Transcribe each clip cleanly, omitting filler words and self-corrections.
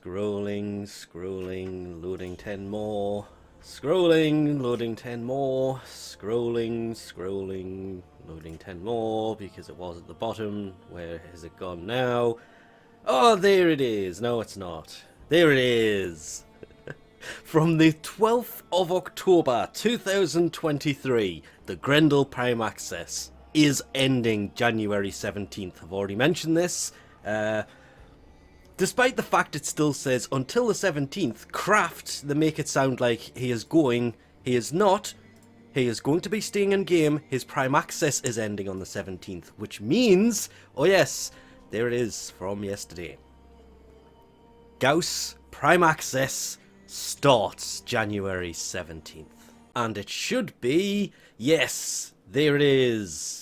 Scrolling, loading 10 more. Scrolling, loading 10 more. Scrolling, loading 10 more because it was at the bottom. Where has it gone now? Oh, there it is. No, it's not. There it is. From the 12th of October 2023, the Grendel Prime Access is ending January 17th. I've already mentioned this. Despite the fact it still says until the 17th, Craft, they make it sound like he is going. He is not. He is going to be staying in game. His Prime Access is ending on the 17th, which means, oh yes, there it is from yesterday. Gauss Prime Access starts January 17th. And it should be, yes, there it is.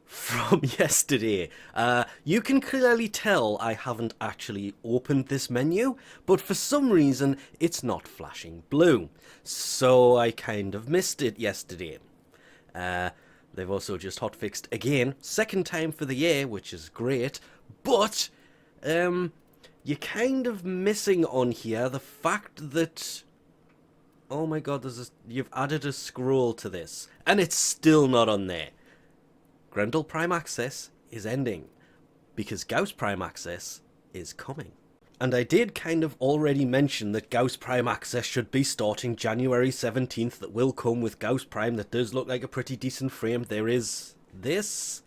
From yesterday. You can clearly tell I haven't actually opened this menu, but for some reason it's not flashing blue. So I kind of missed it yesterday. They've also just hotfixed again, second time for the year, which is great, but you're kind of missing on here the fact that, oh my god, you've added a scroll to this, and it's still not on there. Grendel Prime Access is ending, because Gauss Prime Access is coming. And I did kind of already mention that Gauss Prime Access should be starting January 17th, that will come with Gauss Prime. That does look like a pretty decent frame. There is this.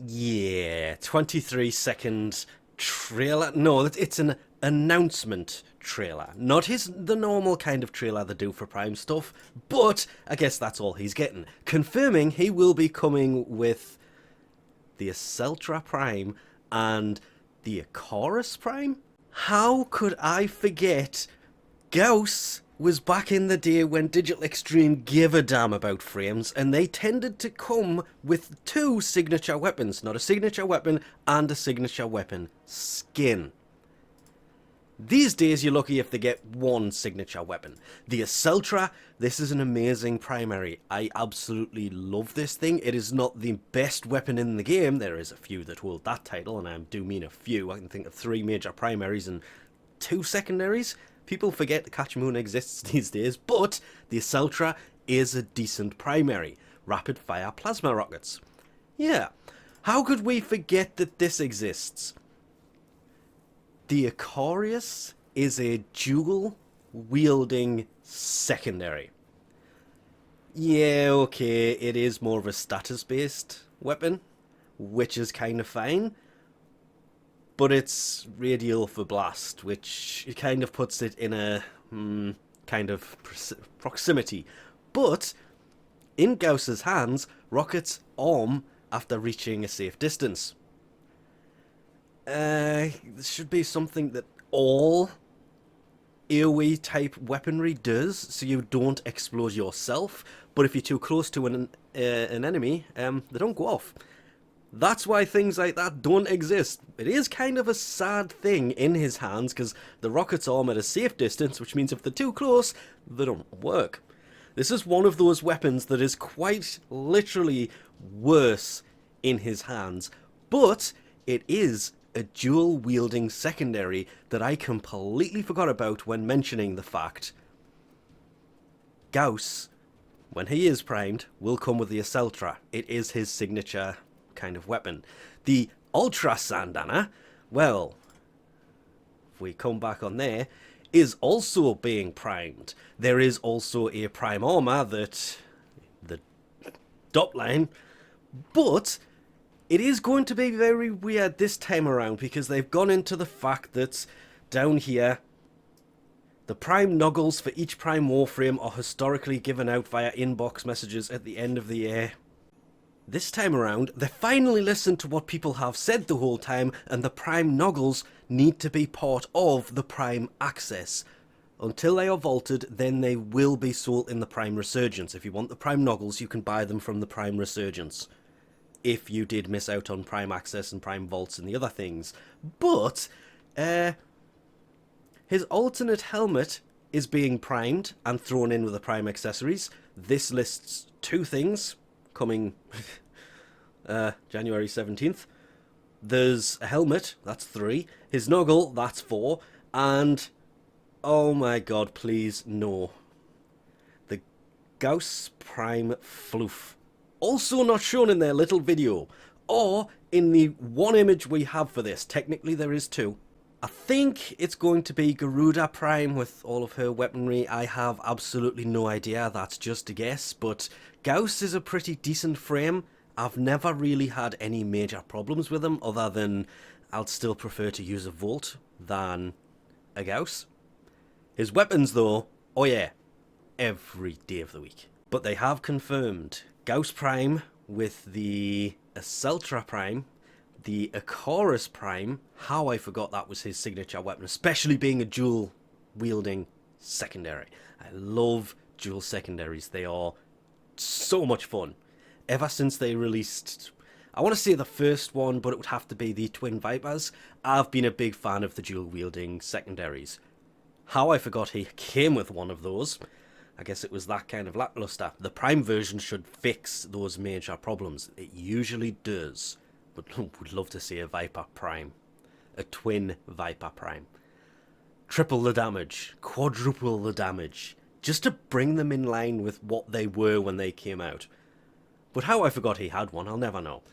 Yeah, 23-second trailer. No, it's an announcement trailer. Not the normal kind of trailer they do for Prime stuff, but I guess that's all he's getting. Confirming he will be coming with the Aceltra Prime and the Icarus Prime? How could I forget Gauss was back in the day when Digital Extreme gave a damn about frames, and they tended to come with two signature weapons. Not a signature weapon and a signature weapon skin. These days you're lucky if they get one signature weapon. The Aceltra, this is an amazing primary. I absolutely love this thing. It is not the best weapon in the game. There is a few that hold that title, and I do mean a few. I can think of 3 major primaries and 2 secondaries. People forget the Catch Moon exists these days, but the Aceltra is a decent primary. Rapid fire plasma rockets. Yeah, how could we forget that this exists? The Icarus is a dual wielding secondary. Yeah, okay, it is more of a status based weapon, which is kind of fine. But it's radial for blast, which kind of puts it in a kind of proximity. But in Gauss's hands, rockets arm after reaching a safe distance. This should be something that all AoE type weaponry does, so you don't explode yourself. But if you're too close to an enemy, they don't go off. That's why things like that don't exist. It is kind of a sad thing in his hands, because the rockets arm at a safe distance, which means if they're too close, they don't work. This is one of those weapons that is quite literally worse in his hands, but it is a dual-wielding secondary that I completely forgot about when mentioning the fact Gauss, when he is primed, will come with the Aceltra. It is his signature kind of weapon. The Ultra Sandana, well, if we come back on there, is also being primed. There is also a prime armor that the dot line, but it is going to be very weird this time around, because they've gone into the fact that down here the prime noggles for each prime Warframe are historically given out via inbox messages at the end of the year. This time around, they finally listened to what people have said the whole time, and the prime noggles need to be part of the prime access. Until they are vaulted, then they will be sold in the prime resurgence. If you want the prime noggles, you can buy them from the prime resurgence. If you did miss out on prime access and prime vaults and the other things. But, His alternate helmet is being primed and thrown in with the prime accessories. This lists 2 things coming January 17th. There's a helmet, that's 3. His noggle, that's 4. And, oh my god, please, no. The Gauss Prime Floof. Also not shown in their little video. Or in the one image we have for this. Technically there is 2. I think it's going to be Garuda Prime with all of her weaponry. I have absolutely no idea, that's just a guess. But Gauss is a pretty decent frame. I've never really had any major problems with him, other than I'd still prefer to use a Volt than a Gauss. His weapons though, oh yeah, every day of the week. But they have confirmed Gauss Prime with the Aceltra Prime, the Acorus Prime. How I forgot that was his signature weapon, especially being a dual wielding secondary. I love dual secondaries, they are so much fun. Ever since they released, I want to say the first one, but it would have to be the Twin Vipers, I've been a big fan of the dual wielding secondaries. How I forgot he came with one of those. I guess it was that kind of lackluster. The Prime version should fix those major problems. It usually does. But would love to see a Viper Prime. A Twin Viper Prime. Triple the damage. Quadruple the damage. Just to bring them in line with what they were when they came out. But how I forgot he had one, I'll never know.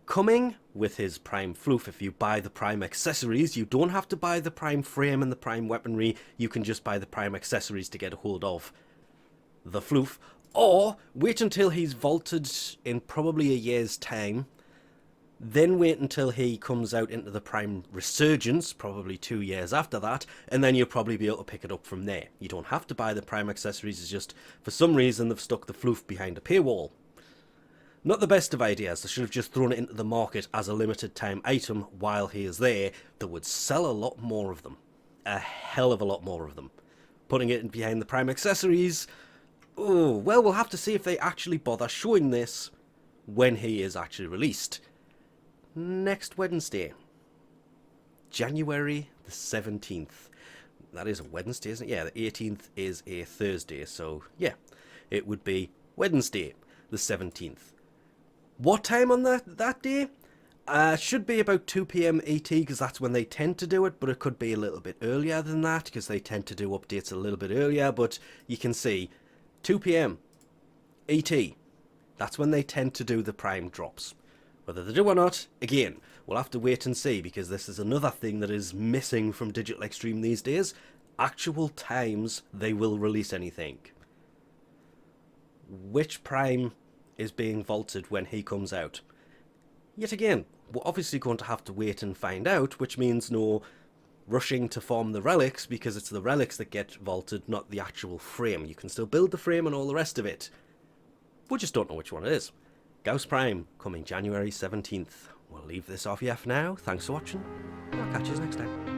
Coming with his Prime Floof, if you buy the Prime accessories, you don't have to buy the Prime frame and the Prime weaponry, you can just buy the Prime accessories to get a hold of the Floof. Or wait until he's vaulted in probably a year's time, then wait until he comes out into the Prime Resurgence, probably 2 years after that, and then you'll probably be able to pick it up from there. You don't have to buy the Prime accessories, it's just, for some reason, they've stuck the Floof behind a paywall. Not the best of ideas. They should have just thrown it into the market as a limited time item while he is there. That would sell a lot more of them. A hell of a lot more of them. Putting it in behind the Prime accessories, oh, well, we'll have to see if they actually bother showing this when he is actually released. Next Wednesday, January the 17th. That is a Wednesday, isn't it? Yeah, the 18th is a Thursday, so yeah, it would be Wednesday the 17th. What time on that day? Should be about 2 PM ET, because that's when they tend to do it, but it could be a little bit earlier than that, because they tend to do updates a little bit earlier, but you can see 2 PM ET, that's when they tend to do the Prime drops. Whether they do or not, again, we'll have to wait and see, because this is another thing that is missing from Digital Extreme these days. Actual times they will release anything. Which Prime is being vaulted when he comes out? Yet again, we're obviously going to have to wait and find out, which means no rushing to form the relics, because it's the relics that get vaulted, not the actual frame. You can still build the frame and all the rest of it. We just don't know which one it is. Gauss Prime, coming January 17th. We'll leave this off here for now. Thanks for watching, and I'll catch you next time.